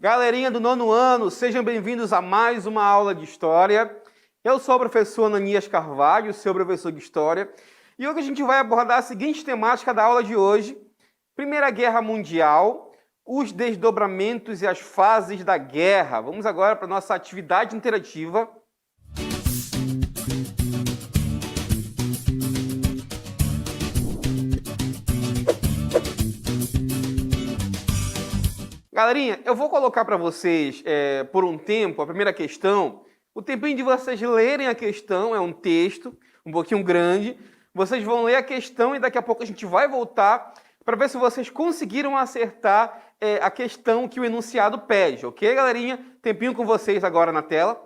Galerinha do nono ano, sejam bem-vindos a mais uma aula de História. Eu sou o professor Ananias Carvalho, seu professor de História, e hoje a gente vai abordar a seguinte temática da aula de hoje: Primeira Guerra Mundial, os desdobramentos e as fases da guerra. Vamos agora para a nossa atividade interativa. Galerinha, eu vou colocar para vocês, por um tempo, a primeira questão. O tempinho de vocês lerem a questão, é um texto um pouquinho grande. Vocês vão ler a questão e daqui a pouco a gente vai voltar para ver se vocês conseguiram acertar a questão que o enunciado pede, ok, galerinha? Tempinho com vocês agora na tela.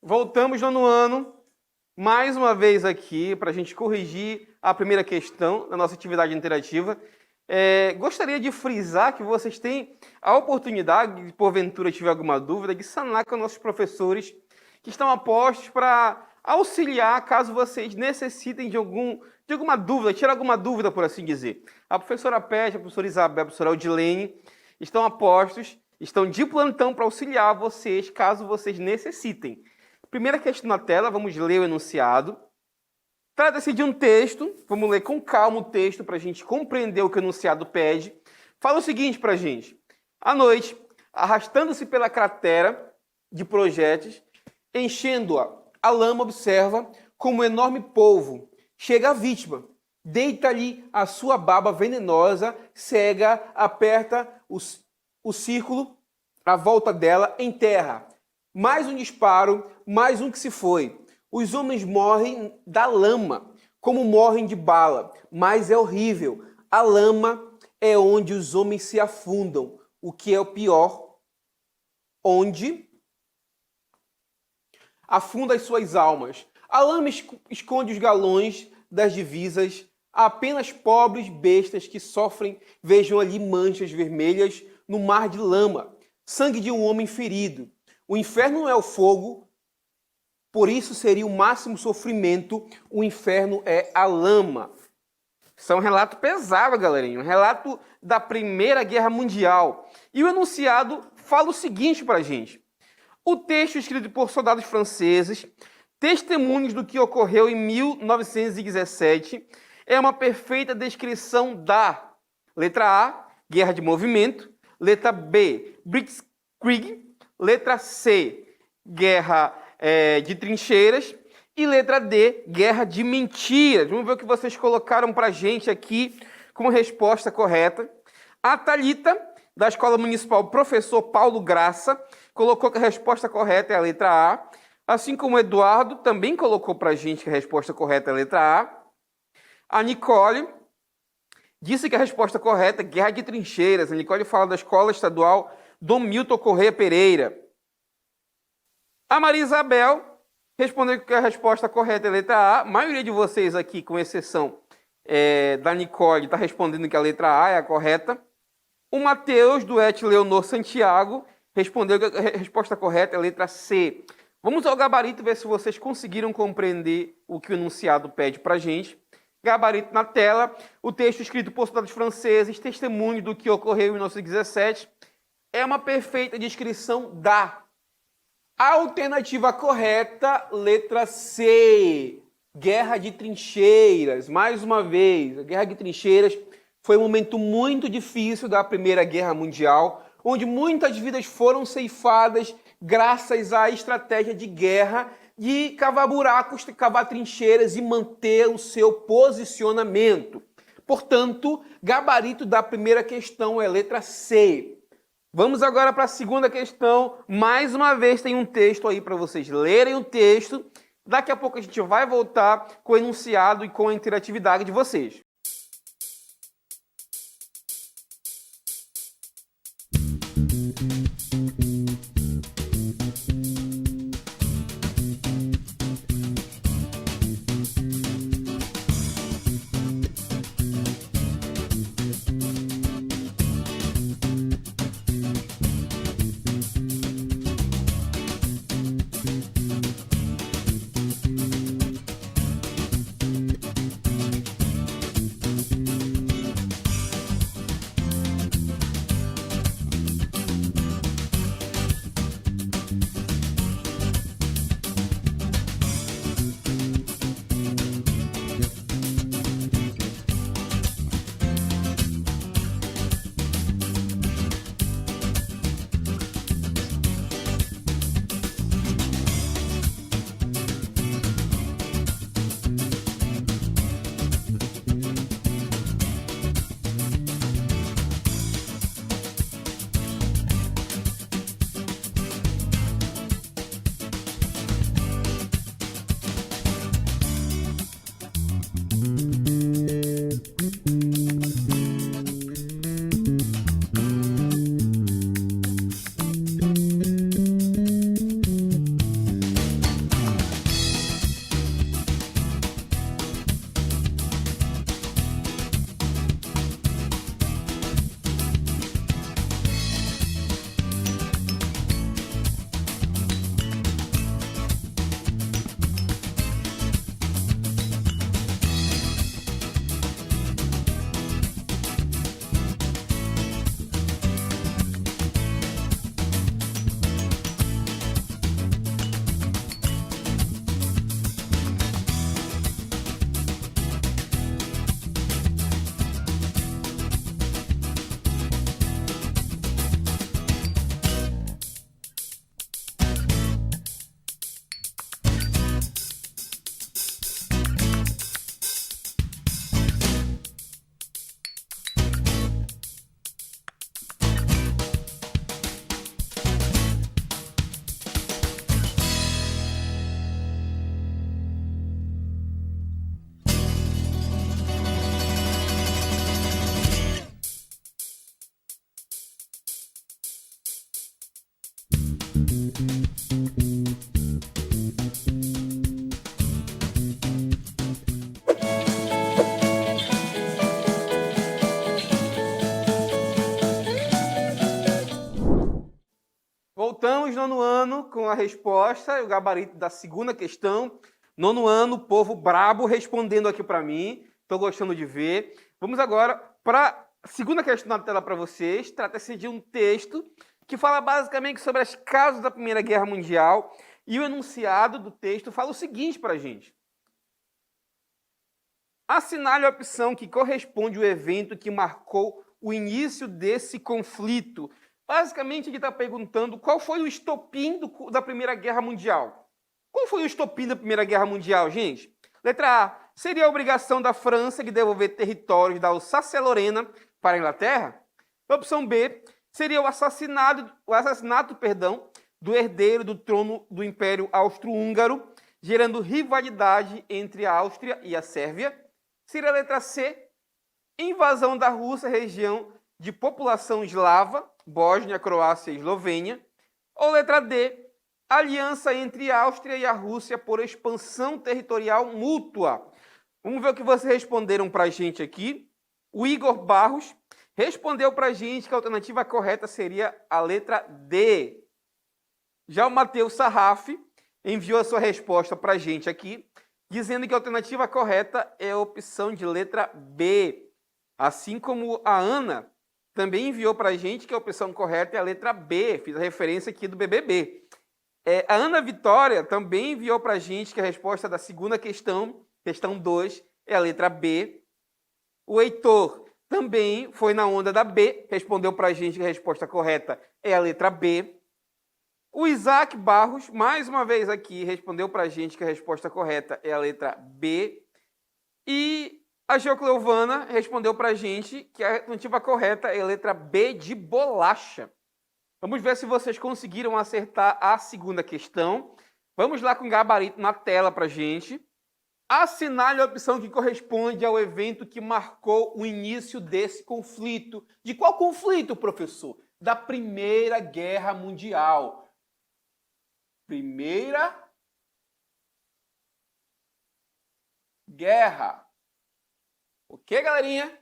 Voltamos no ano, mais uma vez aqui, para a gente corrigir a primeira questão da nossa atividade interativa. Gostaria de frisar que vocês têm a oportunidade, de, porventura tiver alguma dúvida, de sanar com nossos professores que estão a postos para auxiliar caso vocês necessitem de alguma dúvida, tirar alguma dúvida, por assim dizer. A professora Pet, a professora Isabel, a professora Odilene estão a postos, estão de plantão para auxiliar vocês caso vocês necessitem. Primeira questão na tela, vamos ler o enunciado. Trata-se de um texto, vamos ler com calma o texto para a gente compreender o que o enunciado pede. Fala o seguinte para a gente. À noite, arrastando-se pela cratera de projéteis, enchendo-a, a lama observa como um enorme polvo. Chega a vítima, deita-lhe a sua baba venenosa, cega, aperta o círculo à volta dela, enterra. Mais um disparo, mais um que se foi. Os homens morrem da lama, como morrem de bala, mas é horrível. A lama é onde os homens se afundam, o que é o pior, onde afunda as suas almas. A lama esconde os galões das divisas, há apenas pobres bestas que sofrem, vejam ali manchas vermelhas no mar de lama, sangue de um homem ferido. O inferno não é o fogo, por isso seria o máximo sofrimento, o inferno é a lama. Isso é um relato pesado, galerinha, um relato da Primeira Guerra Mundial. E o enunciado fala o seguinte para a gente. O texto escrito por soldados franceses, testemunhos do que ocorreu em 1917, é uma perfeita descrição da letra A, guerra de movimento, letra B, Blitzkrieg, letra C, guerra de trincheiras e letra D, guerra de mentiras. Vamos ver o que vocês colocaram para a gente aqui como resposta correta. A Thalita, da Escola Municipal Professor Paulo Graça, colocou que a resposta correta é a letra A, assim como o Eduardo também colocou para a gente que a resposta correta é a letra A. A Nicole disse que a resposta correta é guerra de trincheiras. A Nicole fala da Escola Estadual Dom Milton Correia Pereira. A Maria Isabel respondeu que a resposta correta é a letra A. A maioria de vocês aqui, com exceção da Nicole, está respondendo que a letra A é a correta. O Matheus, do Et Leonor Santiago, respondeu que a resposta correta é a letra C. Vamos ao gabarito ver se vocês conseguiram compreender o que o enunciado pede para a gente. Gabarito na tela, o texto escrito por soldados franceses, testemunho do que ocorreu em 1917, é uma perfeita descrição da alternativa correta, letra C, guerra de trincheiras. Mais uma vez, a guerra de trincheiras foi um momento muito difícil da Primeira Guerra Mundial, onde muitas vidas foram ceifadas graças à estratégia de guerra de cavar buracos, cavar trincheiras e manter o seu posicionamento. Portanto, gabarito da primeira questão é letra C. Vamos agora para a segunda questão. Mais uma vez tem um texto aí para vocês lerem o texto. Daqui a pouco a gente vai voltar com o enunciado e com a interatividade de vocês. Voltamos nono ano com a resposta e o gabarito da segunda questão. Nono ano, povo brabo respondendo aqui para mim. Estou gostando de ver. Vamos agora para a segunda questão na tela para vocês. Trata-se de um texto que fala basicamente sobre as causas da Primeira Guerra Mundial. E o enunciado do texto fala o seguinte para a gente. Assinale a opção que corresponde ao evento que marcou o início desse conflito. Basicamente, ele está perguntando qual foi o estopim da Primeira Guerra Mundial. Qual foi o estopim da Primeira Guerra Mundial, gente? Letra A. Seria a obrigação da França de devolver territórios da Alsácia-Lorena para a Inglaterra? Opção B. Seria o assassinato do herdeiro do trono do Império Austro-Húngaro, gerando rivalidade entre a Áustria e a Sérvia? Seria a letra C. Invasão da Rússia, região de população eslava, Bósnia, Croácia e Eslovênia? Ou letra D, aliança entre a Áustria e a Rússia por expansão territorial mútua? Vamos ver o que vocês responderam para a gente aqui. O Igor Barros respondeu para a gente que a alternativa correta seria a letra D. Já o Matheus Sarraf enviou a sua resposta para a gente aqui, dizendo que a alternativa correta é a opção de letra B. Assim como a Ana também enviou para a gente que a opção correta é a letra B. Fiz a referência aqui do BBB. A Ana Vitória também enviou para a gente que a resposta da segunda questão, questão 2, é a letra B. O Heitor também foi na onda da B, respondeu para a gente que a resposta correta é a letra B. O Isaac Barros, mais uma vez aqui, respondeu para a gente que a resposta correta é a letra B. E a Geocleovana respondeu para a gente que a alternativa correta é a letra B de bolacha. Vamos ver se vocês conseguiram acertar a segunda questão. Vamos lá com o gabarito na tela para a gente. Assinale a opção que corresponde ao evento que marcou o início desse conflito. De qual conflito, professor? Da Primeira Guerra Mundial. Primeira Guerra. Ok, galerinha?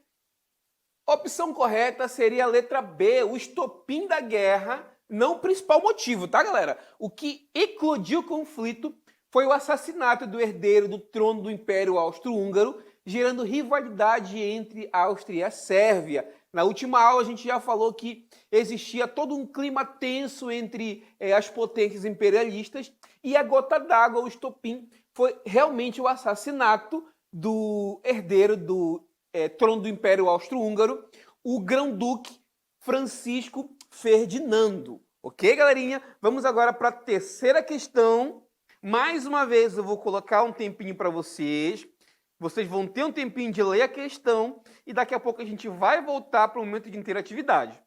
A opção correta seria a letra B, o estopim da guerra, não o principal motivo, tá, galera? O que eclodiu o conflito foi o assassinato do herdeiro do trono do Império Austro-Húngaro, gerando rivalidade entre a Áustria e a Sérvia. Na última aula a gente já falou que existia todo um clima tenso entre as potências imperialistas e a gota d'água, o estopim, foi realmente o assassinato do herdeiro do trono do Império Austro-Húngaro, o Grão-Duque Francisco Ferdinando. Ok, galerinha? Vamos agora para a terceira questão. Mais uma vez eu vou colocar um tempinho para vocês. Vocês vão ter um tempinho de ler a questão e daqui a pouco a gente vai voltar para o momento de interatividade.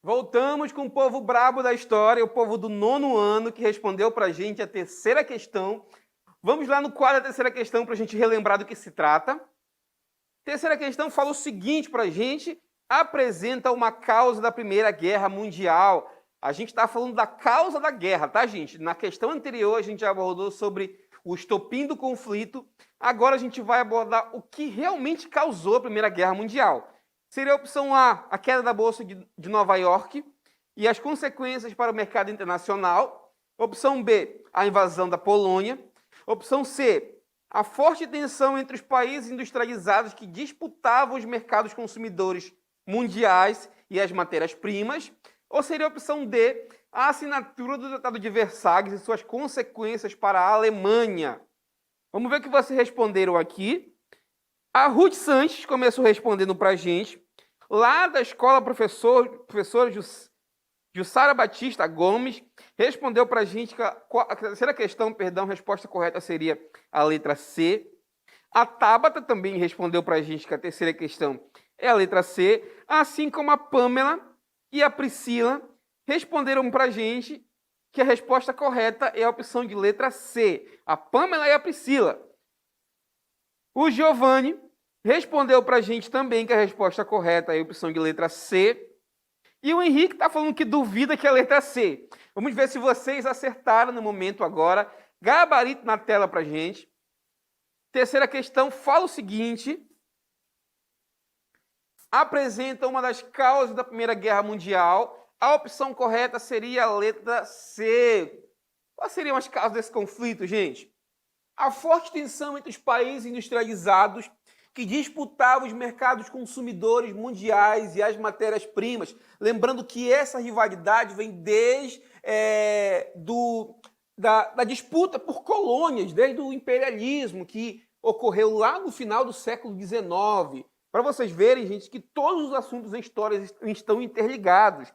Voltamos com o povo brabo da história, o povo do 9º ano, que respondeu para a gente a terceira questão. Vamos lá no quadro da terceira questão para a gente relembrar do que se trata. Terceira questão fala o seguinte para a gente: apresenta uma causa da Primeira Guerra Mundial. A gente está falando da causa da guerra, tá, gente? Na questão anterior a gente já abordou sobre o estopim do conflito. Agora a gente vai abordar o que realmente causou a Primeira Guerra Mundial. Seria a opção A, a queda da Bolsa de Nova York e as consequências para o mercado internacional. Opção B, a invasão da Polônia. Opção C, a forte tensão entre os países industrializados que disputavam os mercados consumidores mundiais e as matérias-primas. Ou seria a opção D, a assinatura do Tratado de Versalhes e suas consequências para a Alemanha. Vamos ver o que vocês responderam aqui. A Ruth Sanches começou respondendo para a gente, lá da escola professora Jussara Batista Gomes, respondeu para a gente que a terceira questão, a resposta correta seria a letra C. A Tabata também respondeu para a gente que a terceira questão é a letra C, assim como a Pamela e a Priscila responderam para a gente que a resposta correta é a opção de letra C, a Pamela e a Priscila. O Giovanni respondeu para a gente também que a resposta correta é a opção de letra C. E o Henrique está falando que duvida que é a letra C. Vamos ver se vocês acertaram no momento agora. Gabarito na tela para a gente. Terceira questão fala o seguinte: apresenta uma das causas da Primeira Guerra Mundial. A opção correta seria a letra C. Quais seriam as causas desse conflito, gente? A forte tensão entre os países industrializados que disputavam os mercados consumidores mundiais e as matérias-primas. Lembrando que essa rivalidade vem desde da disputa por colônias, desde o imperialismo, que ocorreu lá no final do século XIX. Para vocês verem, gente, que todos os assuntos da história estão interligados.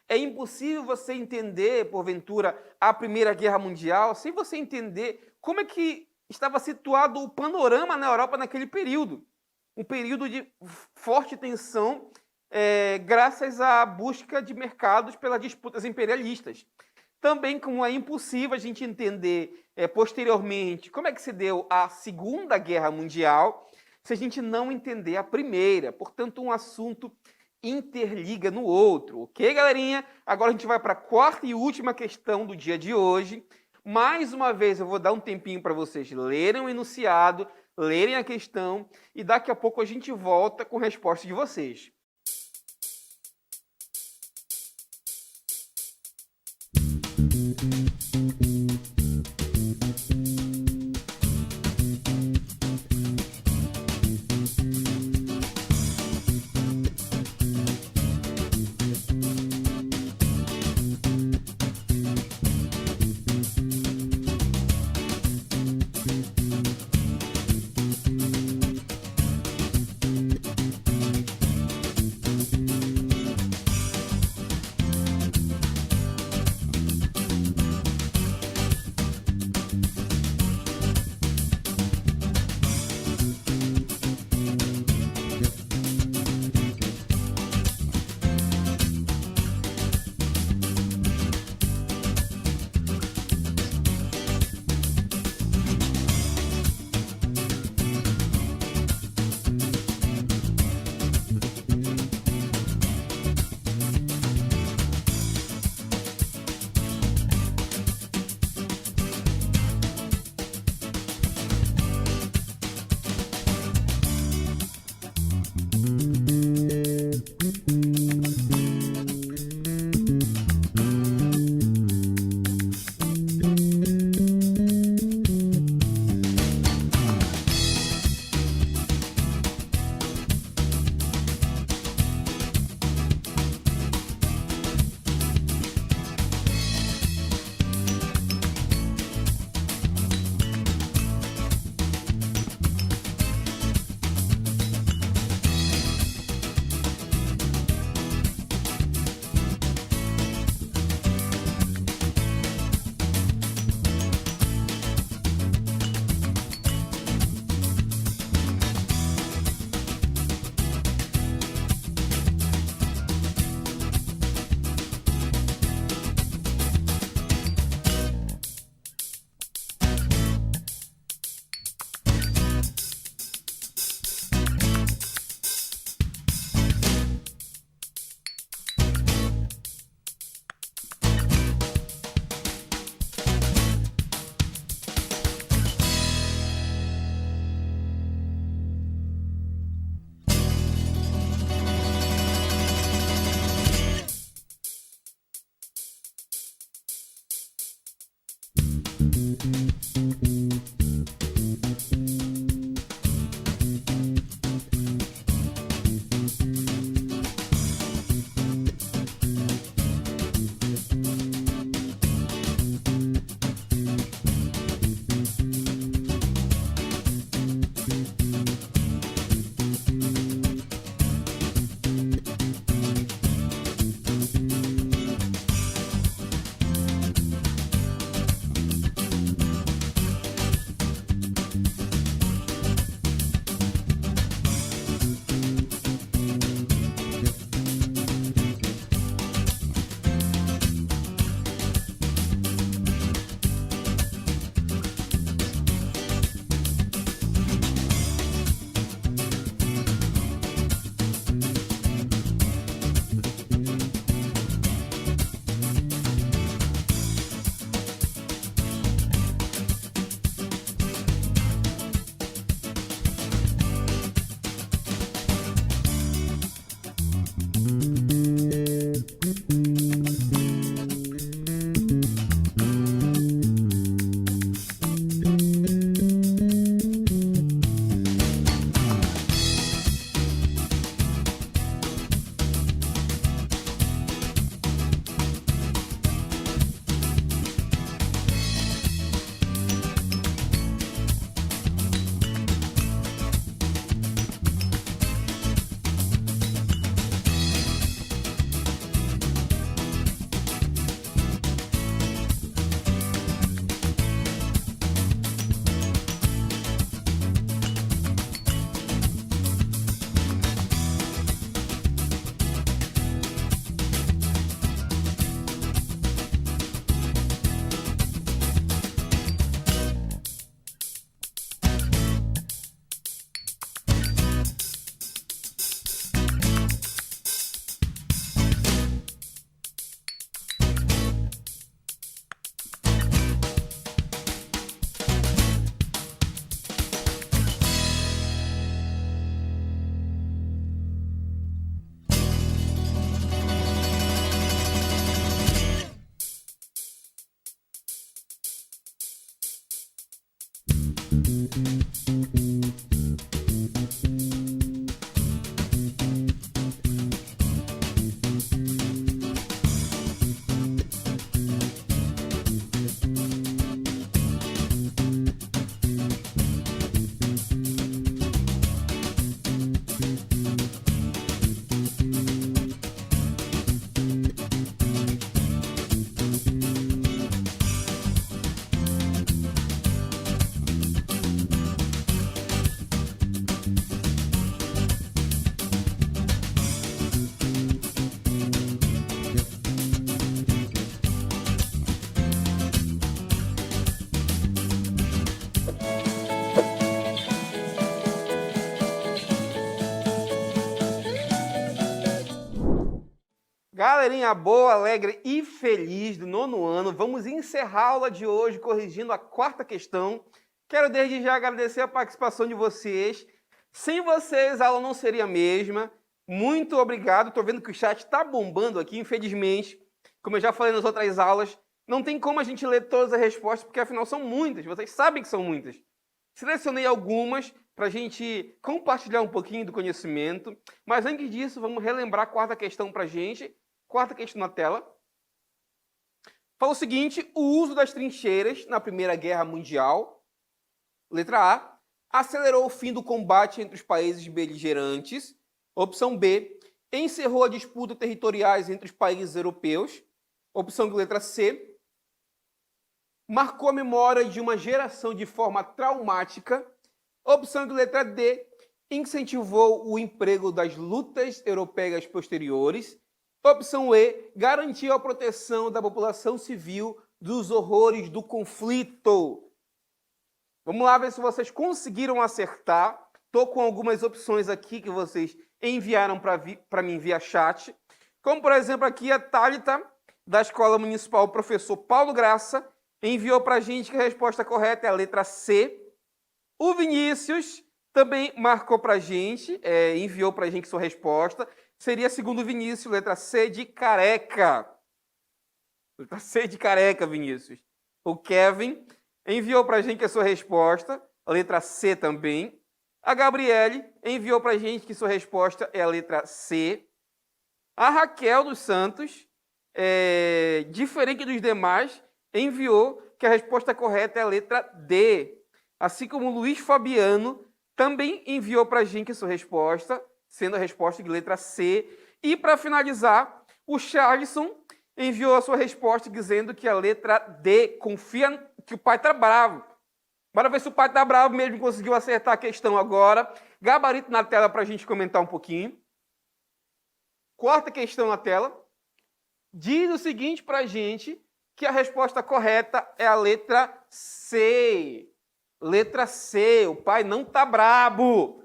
É impossível você entender, porventura, a Primeira Guerra Mundial sem você entender como é que estava situado o panorama na Europa naquele período. Um período de forte tensão, graças à busca de mercados pelas disputas imperialistas. Também como é impossível a gente entender posteriormente como é que se deu a Segunda Guerra Mundial se a gente não entender a primeira. Portanto, um assunto interliga no outro. Ok, galerinha? Agora a gente vai para a quarta e última questão do dia de hoje. Mais uma vez, eu vou dar um tempinho para vocês lerem o enunciado, lerem a questão e daqui a pouco a gente volta com a resposta de vocês. Galerinha boa, alegre e feliz do 9º ano, vamos encerrar a aula de hoje corrigindo a 4ª questão. Quero desde já agradecer a participação de vocês. Sem vocês, a aula não seria a mesma. Muito obrigado. Estou vendo que o chat está bombando aqui, infelizmente. Como eu já falei nas outras aulas, não tem como a gente ler todas as respostas, porque afinal são muitas. Vocês sabem que são muitas. Selecionei algumas para a gente compartilhar um pouquinho do conhecimento. Mas antes disso, vamos relembrar a 4ª questão para a gente. 4ª questão na tela. Fala o seguinte: o uso das trincheiras na Primeira Guerra Mundial, letra A, acelerou o fim do combate entre os países beligerantes. Opção B, encerrou a disputa territoriais entre os países europeus. Opção de letra C, marcou a memória de uma geração de forma traumática. Opção de letra D, incentivou o emprego das lutas europeias posteriores. Opção E, garantiu a proteção da população civil dos horrores do conflito. Vamos lá ver se vocês conseguiram acertar. Estou com algumas opções aqui que vocês enviaram para mim via chat. Como, por exemplo, aqui a Thalita, da Escola Municipal Professor Paulo Graça, enviou para a gente que a resposta correta é a letra C. O Vinícius também marcou para a gente, enviou para a gente sua resposta. Seria, segundo o Vinícius, letra C de careca. Letra C de careca, Vinícius. O Kevin enviou para a gente a sua resposta, a letra C também. A Gabriele enviou para a gente que sua resposta é a letra C. A Raquel dos Santos, diferente dos demais, enviou que a resposta correta é a letra D. Assim como o Luiz Fabiano também enviou para a gente a sua resposta, sendo a resposta de letra C. E, para finalizar, o Charlison enviou a sua resposta dizendo que a letra D, confia que o pai está bravo. Bora ver se o pai está bravo mesmo e conseguiu acertar a questão agora. Gabarito na tela para a gente comentar um pouquinho. 4ª questão na tela. Diz o seguinte para a gente, que a resposta correta é a letra C. Letra C, o pai não está brabo.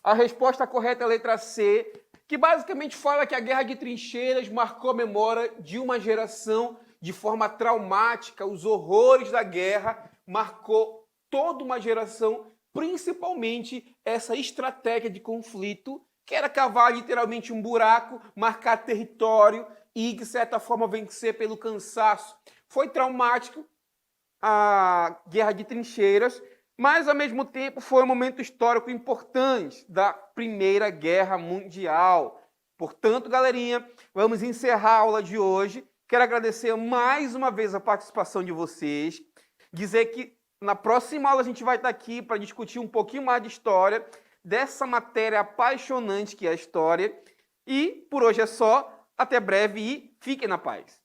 A resposta correta é a letra C, que basicamente fala que a Guerra de Trincheiras marcou a memória de uma geração de forma traumática. Os horrores da guerra marcou toda uma geração, principalmente essa estratégia de conflito, que era cavar literalmente um buraco, marcar território e, de certa forma, vencer pelo cansaço. Foi traumático a Guerra de Trincheiras, mas, ao mesmo tempo, foi um momento histórico importante da Primeira Guerra Mundial. Portanto, galerinha, vamos encerrar a aula de hoje. Quero agradecer mais uma vez a participação de vocês, dizer que na próxima aula a gente vai estar aqui para discutir um pouquinho mais de história, dessa matéria apaixonante que é a história. E, por hoje é só. Até breve e fiquem na paz.